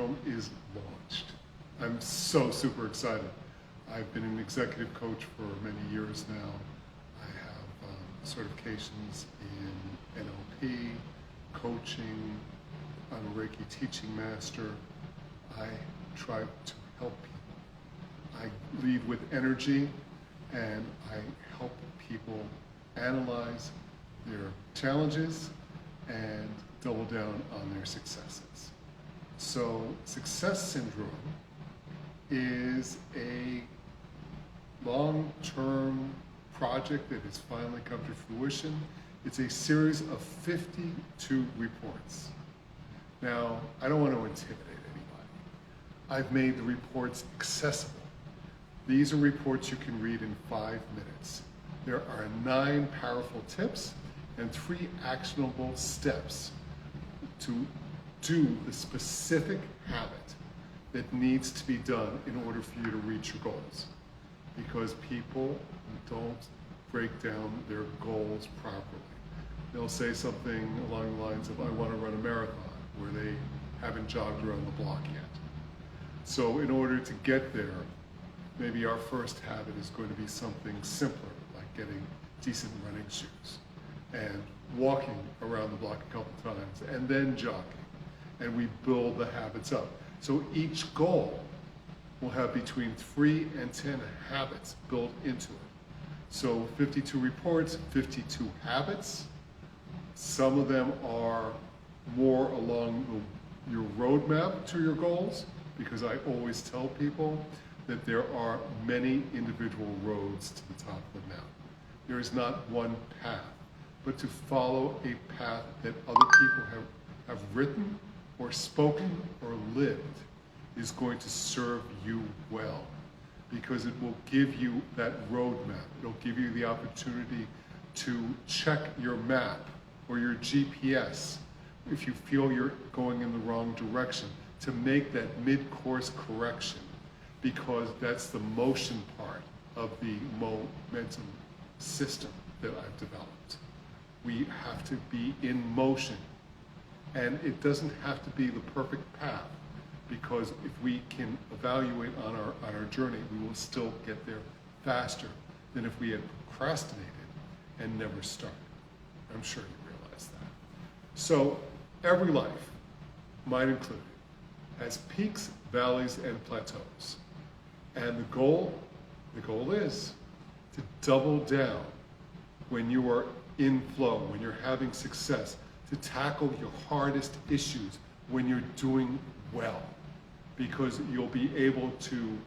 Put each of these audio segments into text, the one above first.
Syndrome is launched. I'm so super excited. I've been an executive coach for many years now. I have certifications in NLP, coaching. I'm a Reiki teaching master. I try to help people. I lead with energy and I help people analyze their challenges and double down on their successes. So success syndrome is a long-term project that has finally come to fruition. It's a series of 52 reports. Now, I don't want to intimidate anybody. I've made the reports accessible. These are reports you can read in 5 minutes. There are 9 powerful tips and 3 actionable steps to do the specific habit that needs to be done in order for you to reach your goals. Because people don't break down their goals properly. They'll say something along the lines of, I want to run a marathon, where they haven't jogged around the block yet. So in order to get there, maybe our first habit is going to be something simpler, like getting decent running shoes and walking around the block a couple times and then jogging. And we build the habits up. So each goal will have between 3 and 10 habits built into it. So 52 reports, 52 habits. Some of them are more along your roadmap to your goals, because I always tell people that there are many individual roads to the top of the mountain. There is not one path, but to follow a path that other people have written or spoken or lived is going to serve you well, because it will give you that roadmap. It'll give you the opportunity to check your map or your GPS if you feel you're going in the wrong direction, to make that mid-course correction, because that's the motion part of the momentum system that I've developed. We have to be in motion, and it doesn't have to be the perfect path, because if we can evaluate on our journey, we will still get there faster than if we had procrastinated and never started. I'm sure you realize that. So every life, mine included, has peaks, valleys, and plateaus. And the goal is to double down when you are in flow, when you're having success, to tackle your hardest issues when you're doing well, because you'll be able to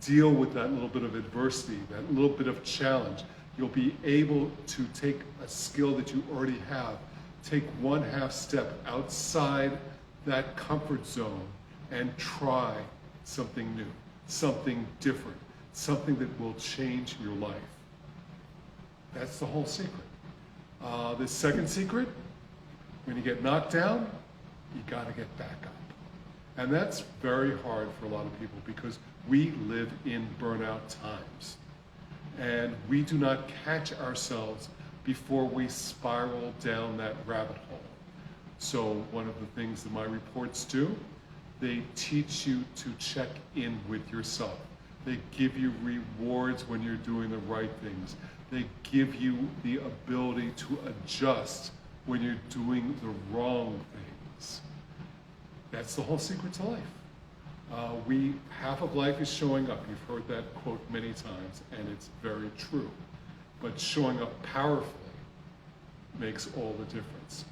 deal with that little bit of adversity, that little bit of challenge. You'll be able to take a skill that you already have, take 1/2 step outside that comfort zone and try something new, something different, something that will change your life. That's the whole secret. The second secret, when you get knocked down, you gotta get back up. And that's very hard for a lot of people, because we live in burnout times. And we do not catch ourselves before we spiral down that rabbit hole. So one of the things that my reports do, they teach you to check in with yourself. They give you rewards when you're doing the right things. They give you the ability to adjust when you're doing the wrong things. That's the whole secret to life. Half of life is showing up. You've heard that quote many times, and it's very true. But showing up powerfully makes all the difference.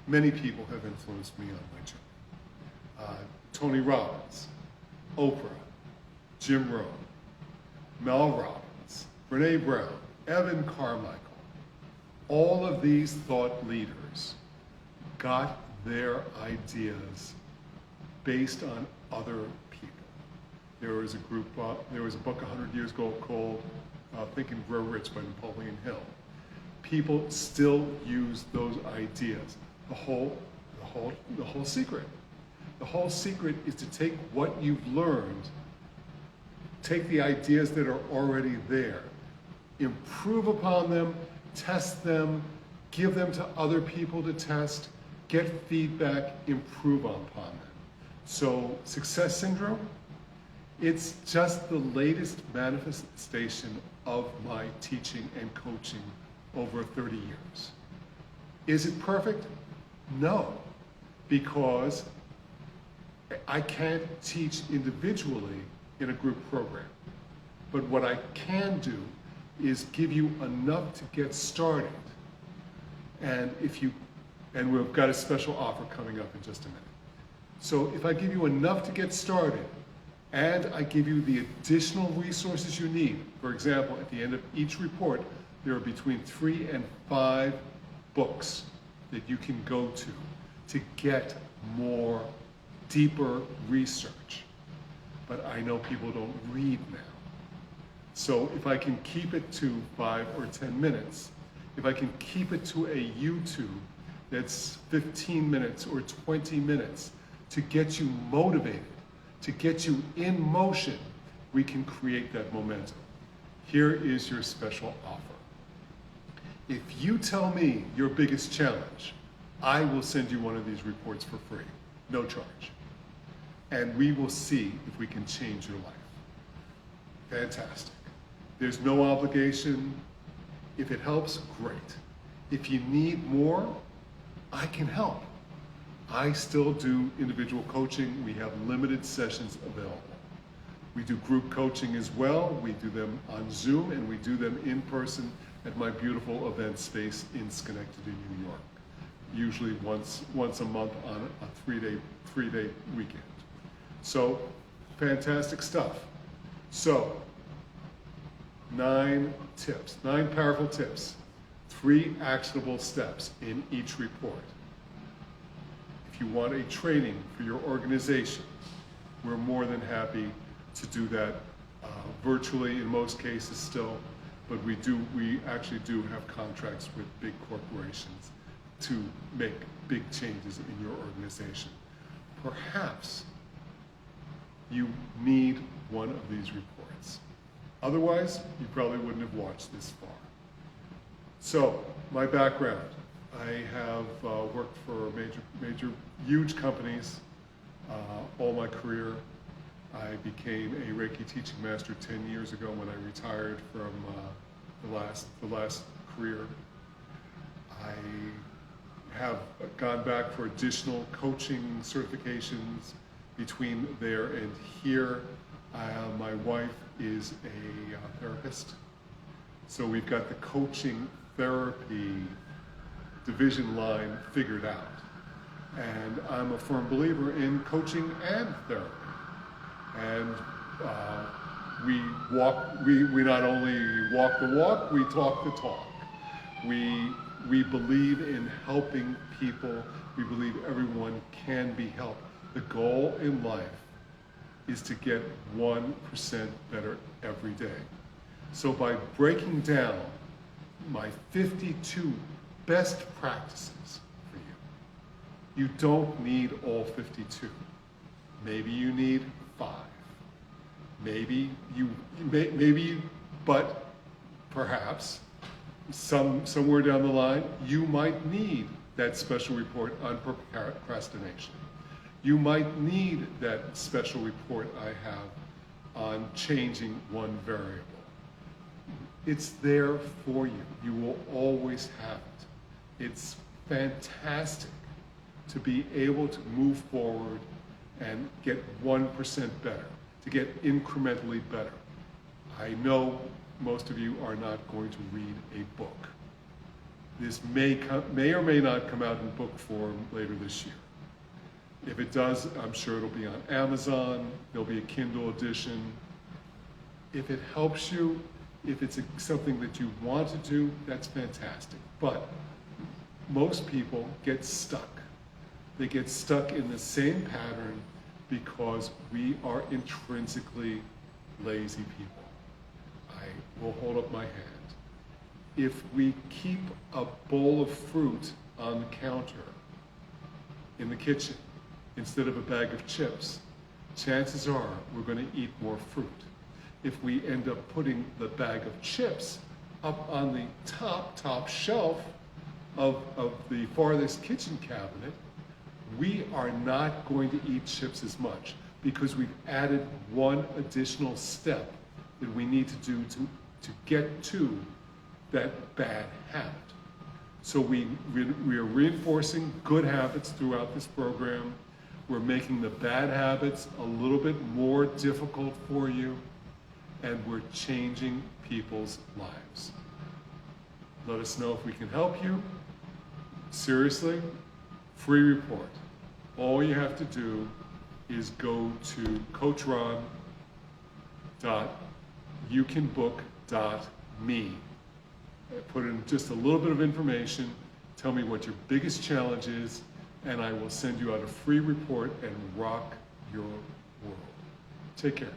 Many people have influenced me on my journey. Tony Robbins, Oprah, Jim Rohn, Mel Robbins, Brene Brown, Evan Carmichael. All of these thought leaders got their ideas based on other people. There was a book 100 years ago called Think and Grow Rich by Napoleon Hill. People still use those ideas. The whole secret. The whole secret is to take what you've learned, take the ideas that are already there, improve upon them, test them, give them to other people to test, get feedback, improve upon them. So success syndrome, it's just the latest manifestation of my teaching and coaching over 30 years. Is it perfect? No, because I can't teach individually in a group program. But what I can do is give you enough to get started. And we've got a special offer coming up in just a minute. So if I give you enough to get started, and I give you the additional resources you need, for example, at the end of each report, there are between 3 and 5 books that you can go to get more, deeper research. But I know people don't read now. So if I can keep it to 5 or 10 minutes, if I can keep it to a YouTube that's 15 minutes or 20 minutes to get you motivated, to get you in motion, we can create that momentum. Here is your special offer. If you tell me your biggest challenge, I will send you one of these reports for free, no charge. And we will see if we can change your life. Fantastic. There's no obligation. If it helps, great. If you need more, I can help. I still do individual coaching. We have limited sessions available. We do group coaching as well. We do them on Zoom, and we do them in person at my beautiful event space in Schenectady, New York. Usually once a month on a three-day weekend. So, fantastic stuff. So, 9 tips, 9 powerful tips, 3 actionable steps in each report. If you want a training for your organization, we're more than happy to do that virtually in most cases still, but we actually do have contracts with big corporations to make big changes in your organization. Perhaps you need one of these reports. Otherwise, you probably wouldn't have watched this far. So, my background. I have worked for major, huge companies all my career. I became a Reiki teaching master 10 years ago when I retired from the last career. I have gone back for additional coaching certifications between there and here. My wife is a therapist. So we've got the coaching therapy division line figured out. And I'm a firm believer in coaching and therapy. And we not only walk the walk, we talk the talk. We believe in helping people. We believe everyone can be helped. The goal in life is to get 1% better every day. So by breaking down my 52 best practices for you, you don't need all 52. Maybe you need 5. But perhaps somewhere down the line, you might need that special report on procrastination. You might need that special report I have on changing one variable. It's there for you. You will always have it. It's fantastic to be able to move forward and get 1% better, to get incrementally better. I know most of you are not going to read a book. This may or may not come out in book form later this year. If it does, I'm sure it'll be on Amazon. There'll be a Kindle edition. If it helps you, if it's something that you want to do, that's fantastic. But most people get stuck. They get stuck in the same pattern because we are intrinsically lazy people. I will hold up my hand. If we keep a bowl of fruit on the counter in the kitchen instead of a bag of chips, chances are we're going to eat more fruit. If we end up putting the bag of chips up on the top shelf of the farthest kitchen cabinet, we are not going to eat chips as much because we've added one additional step that we need to do to get to that bad habit. So we are reinforcing good habits throughout this program. We're making the bad habits a little bit more difficult for you, and we're changing people's lives. Let us know if we can help you. Seriously, free report. All you have to do is go to coachron.youcanbook.me. Put in just a little bit of information, tell me what your biggest challenge is, and I will send you out a free report and rock your world. Take care.